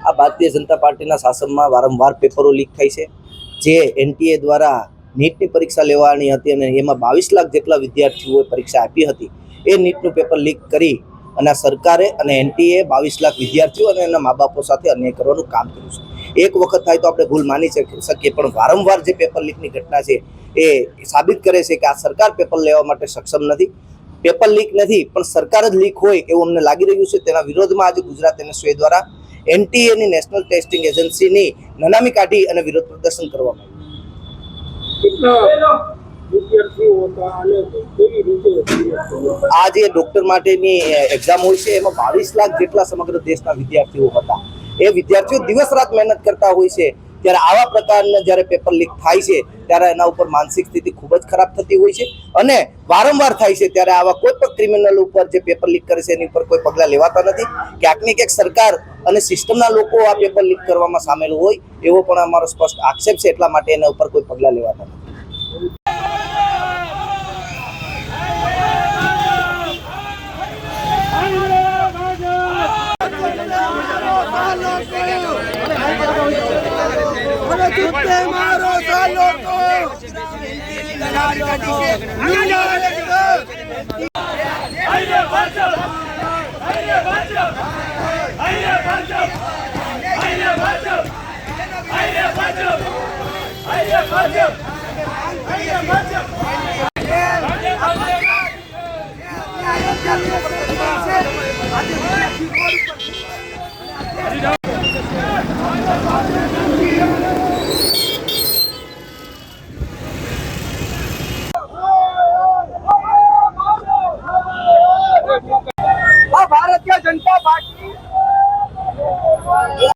આ ભારતીય જનતા પાર્ટીના શાસનમાં વારંવાર પેપરો લીક થાય છે। જે એનટીએ દ્વારા નીટની પરીક્ષા લેવાની હતી અને એમાં 22 લાખ જેટલા વિદ્યાર્થીઓએ પરીક્ષા આપી હતી। એ નીટનું પેપર લીક કરી અને સરકારે અને એનટીએ 22 લાખ વિદ્યાર્થીઓ અને એના મા બાપો સાથે અન્યાય કરવાનું કામ કર્યું છે। એક વખત થાય તો આપણે ભૂલ માની શકીએ, પણ વારંવાર જે પેપર લીકની ઘટના છે એ સાબિત કરે છે કે આ સરકાર પેપર લેવા માટે સક્ષમ નથી। પેપર લીક નથી પણ સરકાર જ લીક હોય એવું અમને લાગી રહ્યું છે। તેના વિરોધમાં આજે ગુજરાત એનએસયુઆઈ દ્વારા એનટીએની નેશનલ ટેસ્ટિંગ એજન્સીની નનામી કાઢી અને વિરોધ પ્રદર્શન કરવામાં આવ્યું। આ જે ડોક્ટર માટેની એક્ઝામ હોય છે એમાં 22 લાખ જેટલા સમગ્ર દેશના વિદ્યાર્થીઓ હતા। એ વિદ્યાર્થીઓ દિવસ રાત મહેનત કરતા હોય છે, ત્યારે આવા પ્રકારના જ્યારે પેપર લીક થાય છે ત્યારે એના ઉપર માનસિક સ્થિતિ ખૂબ જ ખરાબ થતી હોય છે અને વારંવાર થાય છે। ત્યારે આવા કોઈ પણ ક્રિમિનલ ઉપર જે પેપર લીક કરે છે એની ઉપર કોઈ પગલાં લેવાતા નથી। ક્યાંક ને ક્યાંક સરકાર અને સિસ્ટમના લોકો આ પેપર લીક કરવામાં સામેલ હોય એવો પણ અમારો સ્પષ્ટ આક્ષેપ છે। એટલા માટે એના ઉપર કોઈ પગલાં લેવાતા નથી।